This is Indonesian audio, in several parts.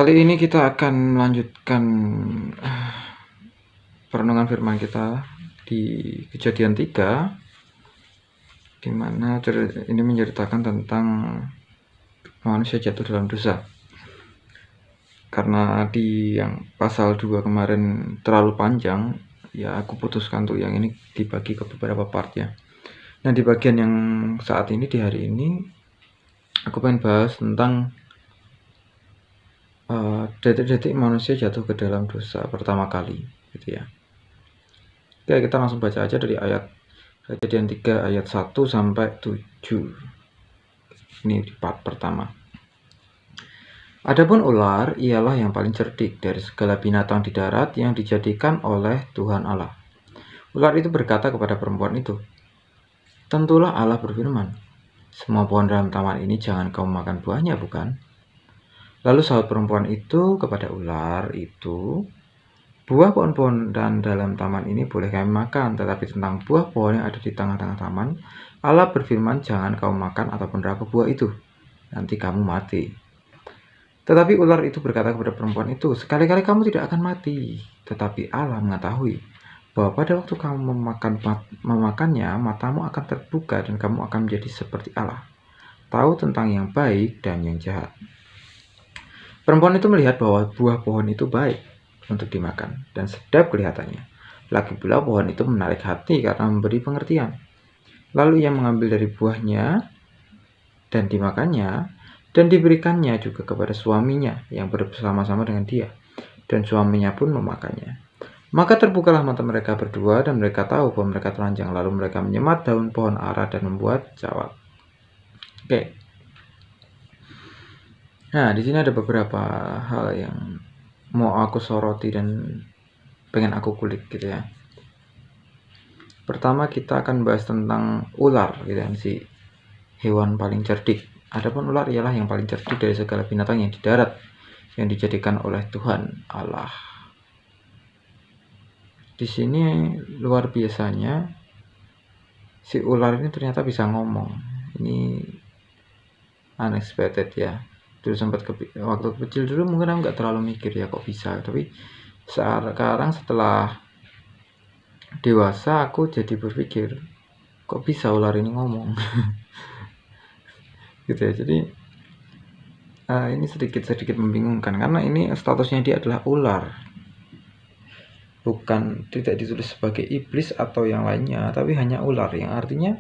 Kali ini kita akan melanjutkan perenungan firman kita di Kejadian 3, di mana ini menceritakan tentang manusia jatuh dalam dosa. Karena di yang pasal 2 kemarin terlalu panjang, ya aku putuskan untuk yang ini dibagi ke beberapa part ya. Nah, di bagian yang saat ini, di hari ini, aku pengen bahas tentang detik-detik manusia jatuh ke dalam dosa pertama kali, gitu ya. Oke, kita langsung baca aja dari ayat Kejadian 3 ayat 1 sampai 7. Ini di part pertama. Adapun ular ialah yang paling cerdik dari segala binatang di darat yang dijadikan oleh Tuhan Allah. Ular itu berkata kepada perempuan itu, "Tentulah Allah berfirman, semua pohon dalam taman ini jangan kau makan buahnya, bukan?" Lalu sahut perempuan itu kepada ular itu, "Buah pohon-pohon dan dalam taman ini boleh kami makan, tetapi tentang buah pohon yang ada di tengah-tengah taman, Allah berfirman, jangan kau makan ataupun raba buah itu, nanti kamu mati." Tetapi ular itu berkata kepada perempuan itu, "Sekali-kali kamu tidak akan mati, tetapi Allah mengetahui bahwa pada waktu kamu memakannya, matamu akan terbuka dan kamu akan menjadi seperti Allah, tahu tentang yang baik dan yang jahat." Perempuan itu melihat bahwa buah pohon itu baik untuk dimakan dan sedap kelihatannya. Lagi pula pohon itu menarik hati karena memberi pengertian. Lalu ia mengambil dari buahnya dan dimakannya, dan diberikannya juga kepada suaminya yang bersama-sama dengan dia, dan suaminya pun memakannya. Maka terbukalah mata mereka berdua dan mereka tahu bahwa mereka telanjang. Lalu mereka menyemat daun pohon ara dan membuat cawat. Oke. Nah, di sini ada beberapa hal yang mau aku soroti dan pengen aku kulik gitu ya. Pertama, kita akan bahas tentang ular gitu kan, si hewan paling cerdik. Adapun ular ialah yang paling cerdik dari segala binatang yang di darat yang dijadikan oleh Tuhan Allah. Di sini luar biasanya si ular ini ternyata bisa ngomong. Ini unexpected ya. Dulu sempat waktu kecil dulu mungkin aku nggak terlalu mikir ya kok bisa, tapi sekarang setelah dewasa aku jadi berpikir kok bisa ular ini ngomong. Gitu ya. Jadi ini sedikit membingungkan karena ini statusnya dia adalah ular, bukan, tidak ditulis sebagai iblis atau yang lainnya, tapi hanya ular, yang artinya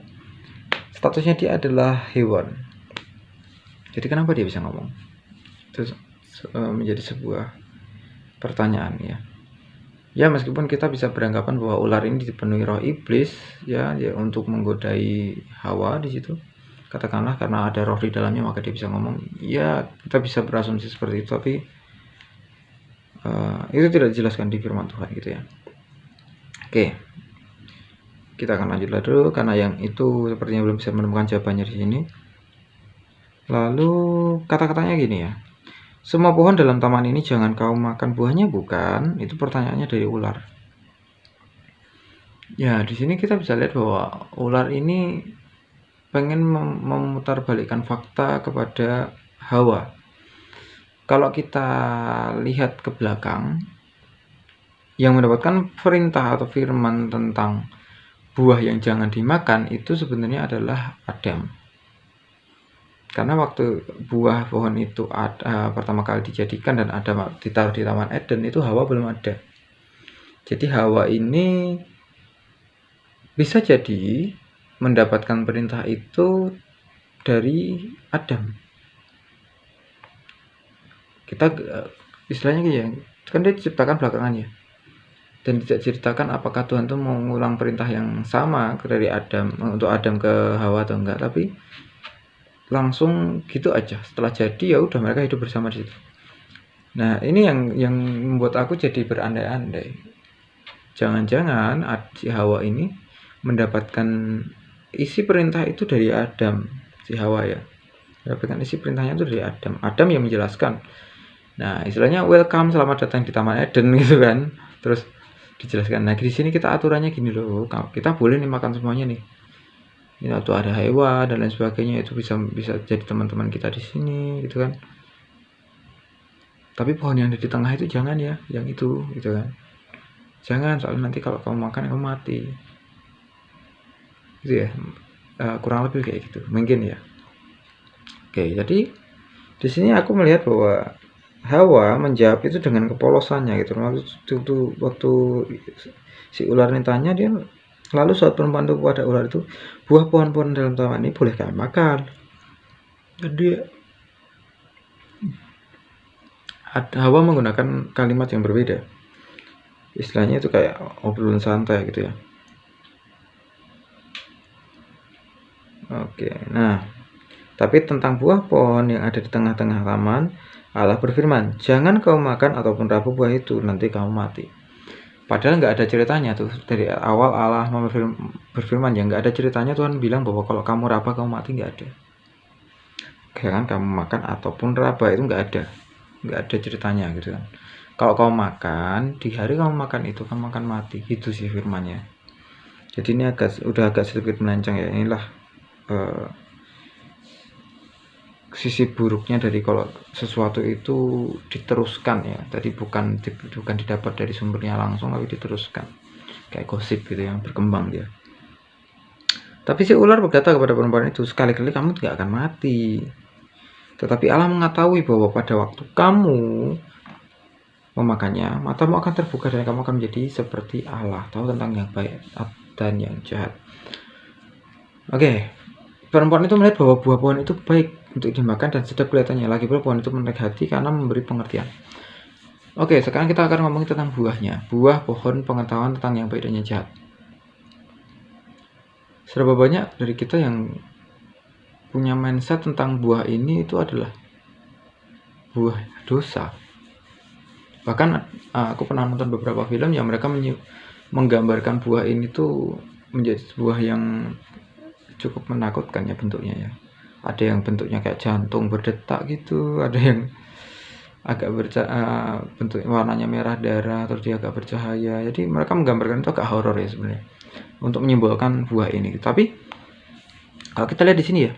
statusnya dia adalah hewan. Jadi kenapa dia bisa ngomong? Itu menjadi sebuah pertanyaan ya. Ya, meskipun kita bisa beranggapan bahwa ular ini dipenuhi roh iblis ya untuk menggodai Hawa di situ. Katakanlah karena ada roh di dalamnya maka dia bisa ngomong. Ya, kita bisa berasumsi seperti itu, tapi itu tidak dijelaskan di firman Tuhan gitu ya. Oke. Kita akan lanjut dulu karena yang itu sepertinya belum bisa menemukan jawabannya di sini. Lalu kata-katanya gini ya. Semua pohon dalam taman ini jangan kau makan buahnya, bukan? Itu pertanyaannya dari ular. Ya, di sini kita bisa lihat bahwa ular ini pengen memutarbalikkan fakta kepada Hawa. Kalau kita lihat ke belakang, yang mendapatkan perintah atau firman tentang buah yang jangan dimakan itu sebenarnya adalah Adam. Karena waktu buah pohon itu pertama kali dijadikan dan ada ditaruh di Taman Eden, itu Hawa belum ada. Jadi Hawa ini bisa jadi mendapatkan perintah itu dari Adam. Kita istilahnya gitu ya, kan dia diciptakan belakangan ya, dan tidak ceritakan apakah Tuhan itu mau mengulang perintah yang sama dari Adam untuk Adam ke Hawa atau enggak, tapi langsung gitu aja. Setelah jadi ya udah mereka hidup bersama di situ. Nah, ini yang membuat aku jadi berandai-andai. Jangan-jangan si Hawa ini mendapatkan isi perintah itu dari Adam, si Hawa ya. Mendapatkan isi perintahnya itu dari Adam. Adam yang menjelaskan. Nah, istilahnya welcome, selamat datang di Taman Eden gitu kan. Terus dijelaskan. Nah, di sini kita aturannya gini loh. Kita boleh nih makan semuanya nih. Ya, atau ada hewan dan lain sebagainya, itu bisa jadi teman-teman kita di sini gitu kan. Tapi pohon yang ada di tengah itu jangan ya, yang itu gitu kan. Jangan, soalnya nanti kalau kamu makan kamu mati. Gitu ya. Kurang lebih kayak gitu. Mungkin ya. Oke, jadi di sini aku melihat bahwa Hawa menjawab itu dengan kepolosannya gitu. Waktu si ular ini tanya, dia lalu saat perempuan itu kepada ular itu, buah pohon-pohon dalam taman ini boleh kalian makan? Jadi Hawa menggunakan kalimat yang berbeda. Istilahnya itu kayak obrolan santai gitu ya. Oke, nah tapi tentang buah pohon yang ada di tengah-tengah taman, Allah berfirman, jangan kau makan ataupun raba buah itu, nanti kamu mati. Padahal nggak ada ceritanya tuh, dari awal Allah berfirman ya, nggak ada ceritanya Tuhan bilang bahwa kalau kamu raba kamu mati, nggak ada. Jangan kamu makan ataupun raba, itu nggak ada ceritanya gitu kan. Kalau kamu makan, di hari kamu makan itu kamu akan mati, itu sih firmannya. Jadi ini udah agak sedikit melenceng ya. Inilah sisi buruknya dari kalau sesuatu itu diteruskan ya. Tadi bukan didapat dari sumbernya langsung, tapi diteruskan kayak gosip gitu yang berkembang dia. Tapi si ular berkata kepada perempuan itu, sekali-kali kamu tidak akan mati. Tetapi Allah mengetahui bahwa pada waktu kamu memakannya, matamu akan terbuka dan kamu akan menjadi seperti Allah, tahu tentang yang baik dan yang jahat. Oke, perempuan itu melihat bahwa buah pohon itu baik untuk dimakan dan sedap kelihatannya. Lagi pula pohon itu menarik hati karena memberi pengertian. Oke, sekarang kita akan ngomongin tentang buahnya. Buah pohon pengetahuan tentang yang baik dan yang jahat. Seberapa banyak dari kita yang punya mindset tentang buah ini itu adalah buah dosa. Bahkan aku pernah nonton beberapa film yang mereka menggambarkan buah ini tuh menjadi buah yang cukup menakutkan ya bentuknya ya. Ada yang bentuknya kayak jantung berdetak gitu, ada yang agak bentuk warnanya merah darah, terus dia agak bercahaya. Jadi mereka menggambarkan itu agak horor ya sebenarnya untuk menyimbolkan buah ini. Tapi kalau kita lihat di sini ya,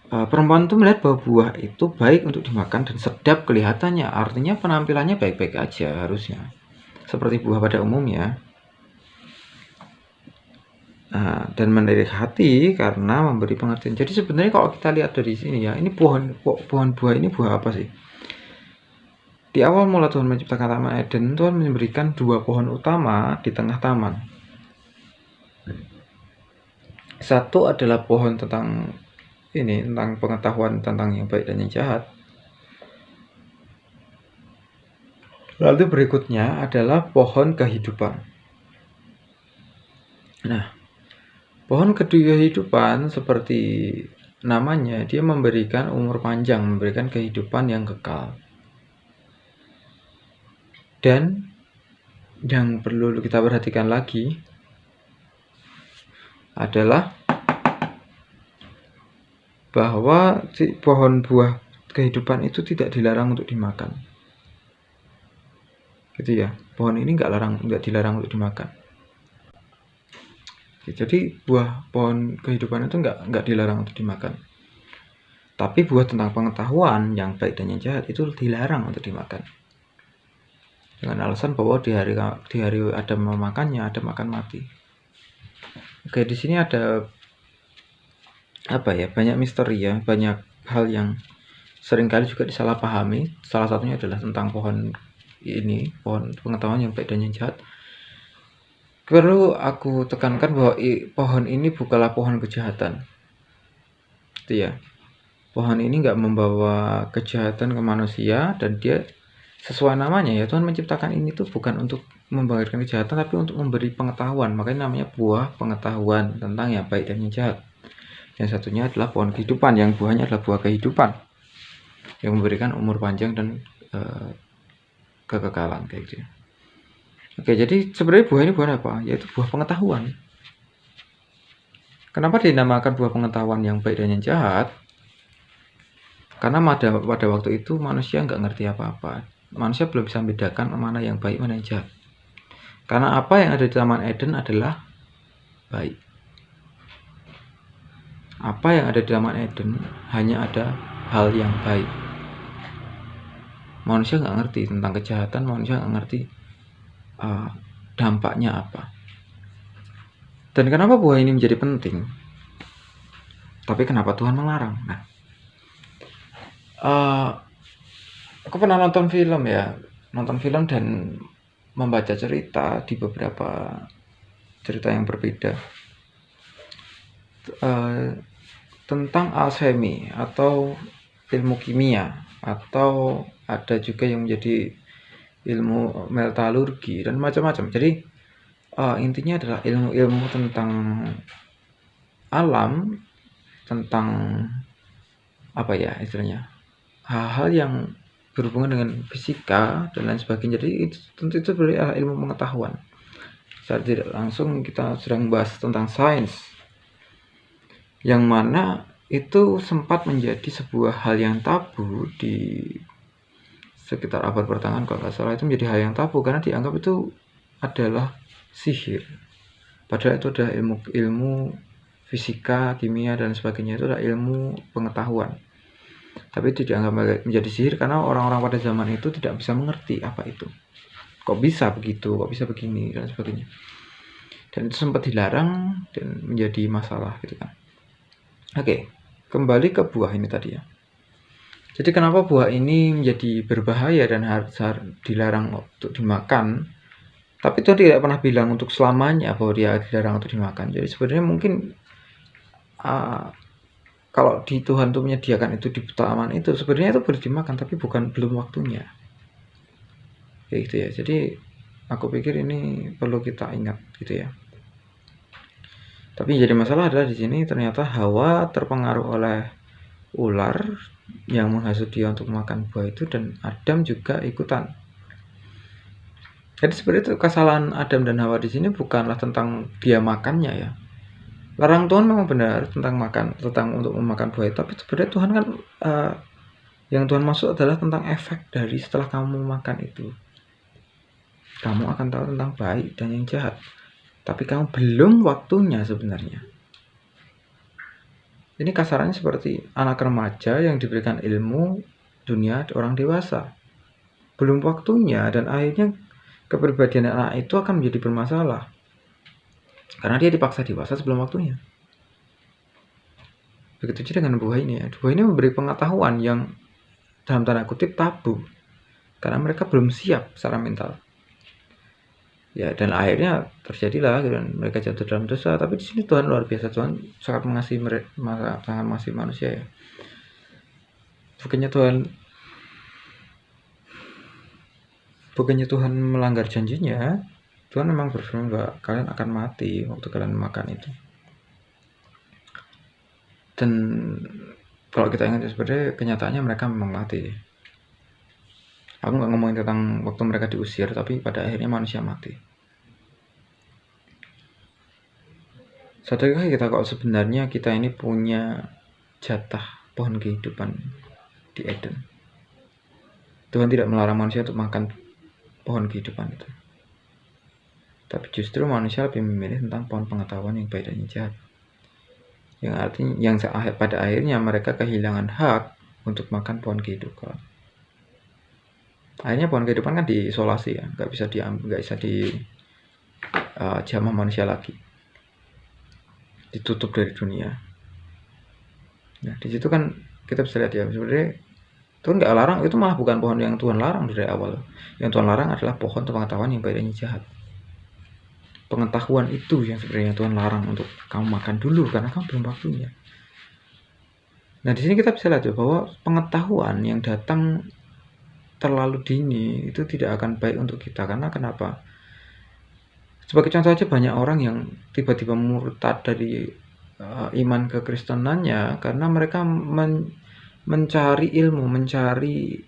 perempuan itu melihat bahwa buah itu baik untuk dimakan dan sedap kelihatannya. Artinya penampilannya baik-baik aja harusnya, seperti buah pada umumnya. Dan menarik hati karena memberi pengertian. Jadi sebenarnya kalau kita lihat dari sini ya, ini pohon buah ini buah apa sih? Di awal mula Tuhan menciptakan Taman Eden, Tuhan memberikan dua pohon utama di tengah taman. Satu adalah pohon tentang pengetahuan tentang yang baik dan yang jahat. Lalu berikutnya adalah pohon kehidupan. Nah, pohon kehidupan seperti namanya, dia memberikan umur panjang, memberikan kehidupan yang kekal. Dan yang perlu kita perhatikan lagi adalah bahwa si pohon buah kehidupan itu tidak dilarang untuk dimakan. Gitu ya, pohon ini nggak dilarang untuk dimakan. Jadi buah pohon kehidupan itu nggak dilarang untuk dimakan. Tapi buah tentang pengetahuan yang baik dan yang jahat itu dilarang untuk dimakan. Dengan alasan bahwa di hari Adam memakannya, Adam akan mati. Oke, di sini ada banyak misteri ya, banyak hal yang seringkali juga disalahpahami. Salah satunya adalah tentang pohon pengetahuan yang baik dan yang jahat. Perlu aku tekankan bahwa pohon ini bukanlah pohon kejahatan. Itu ya. Pohon ini nggak membawa kejahatan ke manusia, dan dia sesuai namanya ya, Tuhan menciptakan ini tuh bukan untuk membangkitkan kejahatan, tapi untuk memberi pengetahuan. Makanya namanya buah pengetahuan tentang yang baik dan yang jahat. Yang satunya adalah pohon kehidupan, yang buahnya adalah buah kehidupan yang memberikan umur panjang dan kekekalan kayak gitu. Oke, jadi sebenarnya buah ini buah apa? Yaitu buah pengetahuan. Kenapa dinamakan buah pengetahuan yang baik dan yang jahat? Karena pada waktu itu manusia nggak ngerti apa-apa. Manusia belum bisa membedakan mana yang baik, mana yang jahat. Karena apa yang ada di Taman Eden adalah baik. Apa yang ada di Taman Eden hanya ada hal yang baik. manusia nggak ngerti tentang kejahatan, manusia nggak ngerti dampaknya apa. Dan kenapa buah ini menjadi penting? Tapi kenapa Tuhan melarang? Nah, aku pernah nonton film dan membaca cerita di beberapa cerita yang berbeda tentang alchemy atau ilmu kimia, atau ada juga yang menjadi ilmu metalurgi dan macam-macam. Jadi intinya adalah ilmu-ilmu tentang alam, tentang apa ya istilahnya, hal-hal yang berhubungan dengan fisika dan lain sebagainya. Jadi tentu itu adalah ilmu pengetahuan. Secara tidak langsung kita sedang membahas tentang sains, yang mana itu sempat menjadi sebuah hal yang tabu di sekitar abad pertengahan kalau nggak salah. Itu menjadi hal yang tabu karena dianggap itu adalah sihir. Padahal itu adalah ilmu fisika, kimia dan sebagainya, itu adalah ilmu pengetahuan. Tapi itu dianggap menjadi sihir karena orang-orang pada zaman itu tidak bisa mengerti apa itu. Kok bisa begitu, kok bisa begini dan sebagainya. Dan itu sempat dilarang dan menjadi masalah gitu kan. Oke, kembali ke buah ini tadi ya. Jadi kenapa buah ini menjadi berbahaya dan harus dilarang untuk dimakan? Tapi Tuhan tidak pernah bilang untuk selamanya bahwa dia dilarang untuk dimakan. Jadi sebenarnya mungkin kalau di Tuhan itu menyediakan itu di taman itu, sebenarnya itu boleh dimakan, tapi belum waktunya. Ya gitu ya. Jadi aku pikir ini perlu kita ingat gitu ya. Tapi jadi masalah adalah di sini ternyata Hawa terpengaruh oleh ular yang menghasut dia untuk makan buah itu, dan Adam juga ikutan. Jadi sebenarnya itu kesalahan Adam dan Hawa di sini bukanlah tentang dia makannya ya. Larang Tuhan memang benar tentang untuk memakan buah itu, tapi sebenarnya Tuhan kan yang Tuhan maksud adalah tentang efek dari setelah kamu makan itu. Kamu akan tahu tentang baik dan yang jahat. Tapi kamu belum waktunya sebenarnya. Ini kasarannya seperti anak remaja yang diberikan ilmu dunia orang dewasa. Belum waktunya, dan akhirnya kepribadian anak itu akan menjadi bermasalah. Karena dia dipaksa dewasa sebelum waktunya. Begitu juga dengan buah ini ya. Buah ini memberi pengetahuan yang dalam tanda kutip tabu. Karena mereka belum siap secara mental. Ya, dan akhirnya terjadilah dan mereka jatuh dalam dosa. Tapi di sini Tuhan luar biasa. Tuhan sangat mengasihi manusia ya. Bukannya Tuhan melanggar janjinya. Tuhan memang berfirman bahwa kalian akan mati waktu kalian makan itu. Dan kalau kita ingat sebenarnya kenyataannya mereka memang mati. Aku nggak ngomongin tentang waktu mereka diusir, tapi pada akhirnya manusia mati. Sadarkah kita kalau sebenarnya kita ini punya jatah pohon kehidupan di Eden? Tuhan tidak melarang manusia untuk makan pohon kehidupan itu. Tapi justru manusia lebih memilih tentang pohon pengetahuan yang baik dan yang jahat. Yang artinya pada akhirnya mereka kehilangan hak untuk makan pohon kehidupan. Akhirnya pohon kehidupan kan diisolasi ya, nggak bisa dijamah manusia lagi, ditutup dari dunia. Nah di situ kan kita bisa lihat ya, sebenarnya Tuhan nggak larang, itu malah bukan pohon yang Tuhan larang dari awal. Yang Tuhan larang adalah pohon pengetahuan yang baik dan yang jahat. Pengetahuan itu yang sebenarnya Tuhan larang untuk kamu makan dulu karena kamu belum waktunya. Nah di sini kita bisa lihat ya, bahwa pengetahuan yang datang terlalu dini itu tidak akan baik untuk kita. Karena kenapa? Sebagai contoh aja, banyak orang yang tiba-tiba murtad dari iman kekristenannya karena mereka mencari ilmu, mencari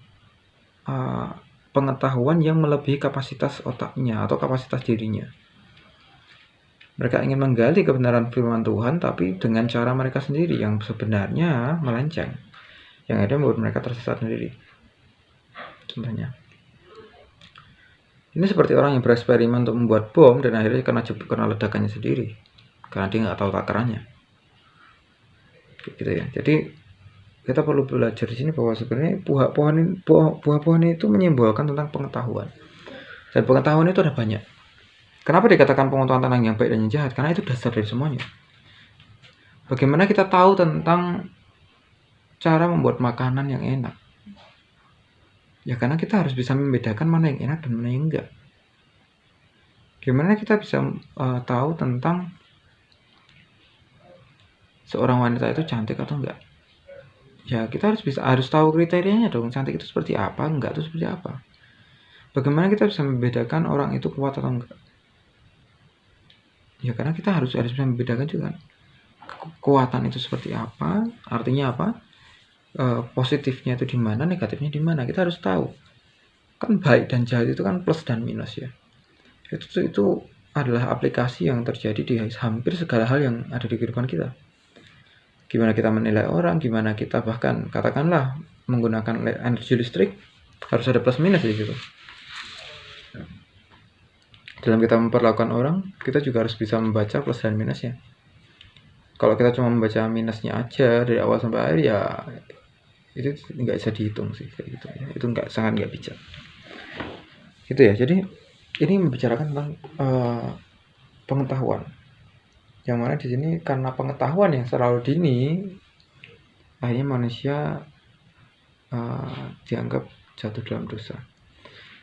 pengetahuan yang melebihi kapasitas otaknya atau kapasitas dirinya. Mereka ingin menggali kebenaran firman Tuhan, tapi dengan cara mereka sendiri yang sebenarnya melenceng, yang ada membuat mereka tersesat sendiri. Contohnya, ini seperti orang yang bereksperimen untuk membuat bom dan akhirnya kena ledakannya sendiri karena dia nggak tahu takarannya, gitu ya. Jadi kita perlu belajar di sini bahwa sebenarnya buah-buahan itu menyimbolkan tentang pengetahuan. Dan pengetahuan itu ada banyak. Kenapa dikatakan pengetahuan tentang yang baik dan yang jahat? Karena itu dasar dari semuanya. Bagaimana kita tahu tentang cara membuat makanan yang enak? Ya karena kita harus bisa membedakan mana yang enak dan mana yang enggak. Gimana kita bisa tahu tentang seorang wanita itu cantik atau enggak? Ya kita harus tahu kriterianya dong. Cantik itu seperti apa, enggak itu seperti apa. Bagaimana kita bisa membedakan orang itu kuat atau enggak? Ya karena kita harus bisa membedakan juga. Kekuatan itu seperti apa, artinya apa, positifnya itu di mana, negatifnya di mana, kita harus tahu. Kan baik dan jahat itu kan plus dan minus ya. Itu adalah aplikasi yang terjadi di hampir segala hal yang ada di kehidupan kita. Gimana kita menilai orang, gimana kita bahkan katakanlah menggunakan energi listrik, harus ada plus minus di situ. Dalam kita memperlakukan orang, kita juga harus bisa membaca plus dan minusnya. Kalau kita cuma membaca minusnya aja dari awal sampai akhir ya itu nggak bisa dihitung sih kayak gitu ya. Itu sangat nggak bijak. Gitu ya. Jadi ini membicarakan tentang pengetahuan. Yang mana di sini karena pengetahuan yang terlalu dini, akhirnya manusia dianggap jatuh dalam dosa.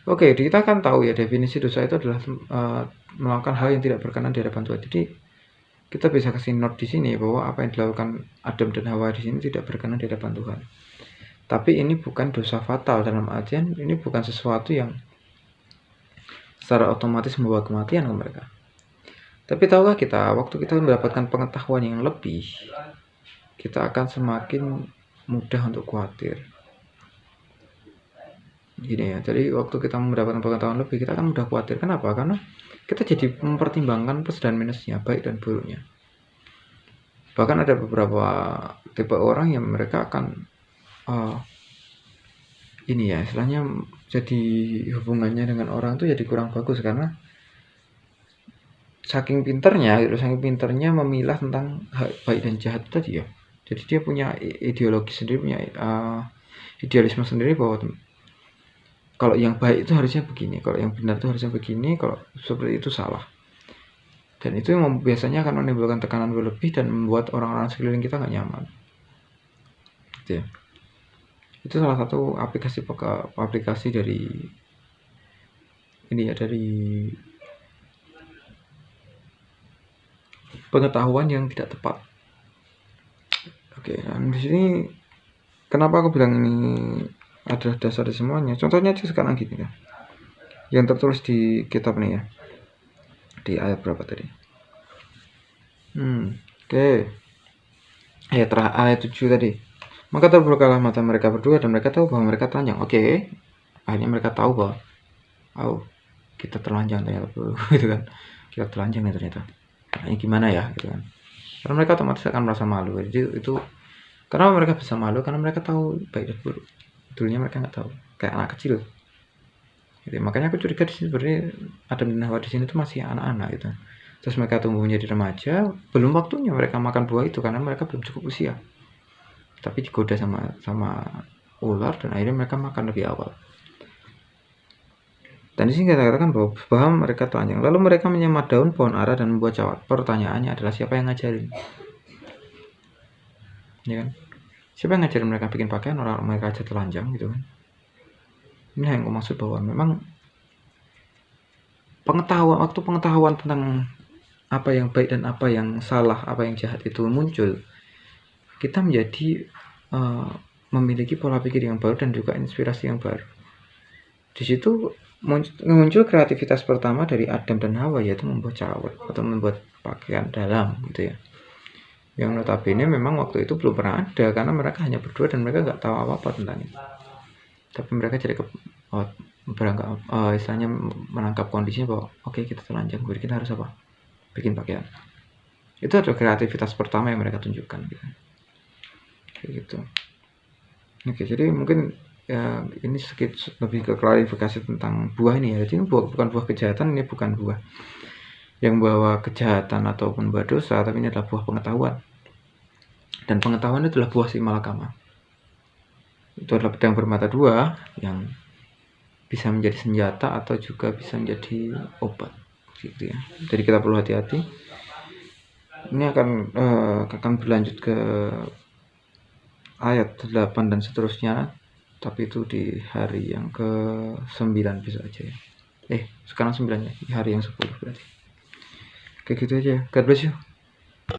Oke, kita kan tahu ya definisi dosa itu adalah melakukan hal yang tidak berkenan di hadapan Tuhan. Jadi kita bisa kasih note di sini bahwa apa yang dilakukan Adam dan Hawa di sini tidak berkenan di hadapan Tuhan. Tapi ini bukan dosa fatal, dalam artian ini bukan sesuatu yang secara otomatis membawa kematian ke mereka. Tapi tahukah kita, waktu kita mendapatkan pengetahuan yang lebih, kita akan semakin mudah untuk khawatir. Gini ya, jadi waktu kita mendapatkan pengetahuan lebih, kita akan mudah khawatir. Kenapa? Karena kita jadi mempertimbangkan plus dan minusnya, baik dan buruknya. Bahkan ada beberapa tipe orang yang mereka akan ini ya, istilahnya jadi hubungannya dengan orang itu jadi kurang bagus karena saking pinternya memilah tentang baik dan jahat tadi ya. Jadi dia punya ideologi sendiri, punya idealisme sendiri bahwa kalau yang baik itu harusnya begini, kalau yang benar itu harusnya begini, kalau seperti itu salah. Dan itu yang biasanya akan menimbulkan tekanan berlebih dan membuat orang-orang sekeliling kita nggak nyaman. Gitu ya. Itu salah satu aplikasi dari ini ya, dari pengetahuan yang tidak tepat. Oke, dan di sini kenapa aku bilang ini adalah dasar dari semuanya? Contohnya aja sekarang gini ya, yang tertulis di kitab nih ya, di ayat berapa tadi? Ayat 7 tadi. Maka terbukalah mata mereka berdua dan mereka tahu bahwa mereka telanjang. Oke, akhirnya mereka tahu bahwa kita telanjang ternyata gitu kan, kita telanjang nih ternyata. Ini gimana ya gitu kan? Karena mereka otomatis akan merasa malu. Jadi itu karena mereka bisa malu karena mereka tahu baik dan buruk. Dulunya mereka nggak tahu, kayak anak kecil. Gitu. Makanya aku curiga di sini sebenarnya Adam dan Hawa di sini tuh masih anak-anak gitu. Terus mereka tumbuh menjadi remaja, belum waktunya mereka makan buah itu karena mereka belum cukup usia. Tapi digoda sama ular dan akhirnya mereka makan lebih awal. Dan di sini kita katakan bahwa mereka telanjang. Lalu mereka menyemat daun pohon ara dan membuat cawat. Pertanyaannya adalah siapa yang ngajarin? Ya kan? Siapa yang ngajarin mereka bikin pakaian? Orang mereka aja telanjang gitu kan? Ini yang aku maksud bahwa memang pengetahuan tentang apa yang baik dan apa yang salah, apa yang jahat itu muncul, kita menjadi memiliki pola pikir yang baru dan juga inspirasi yang baru. Di situ muncul kreativitas pertama dari Adam dan Hawa, yaitu membuat cawat atau membuat pakaian dalam gitu ya. Yang notabene memang waktu itu belum pernah ada karena mereka hanya berdua dan mereka nggak tahu apa-apa tentang itu. Tapi mereka jadi istilahnya menangkap kondisinya bahwa oke, kita telanjang, kita harus apa? Bikin pakaian. Itu adalah kreativitas pertama yang mereka tunjukkan gitu. Kayak gitu. Oke, jadi mungkin ya ini sedikit lebih ke klarifikasi tentang buah ini ya. Jadi ini bukan buah kejahatan, ini bukan buah yang membawa kejahatan ataupun membawa dosa, tapi ini adalah buah pengetahuan. Dan pengetahuan itu adalah buah si malakama. Itu adalah pedang bermata dua yang bisa menjadi senjata atau juga bisa menjadi obat gitu ya. Jadi kita perlu hati-hati. Ini akan berlanjut ke ayat 8 dan seterusnya, tapi itu di hari yang ke-9 besok aja ya. Sekarang 9 ya, di hari yang 10 berarti. Kayak gitu aja. God bless you.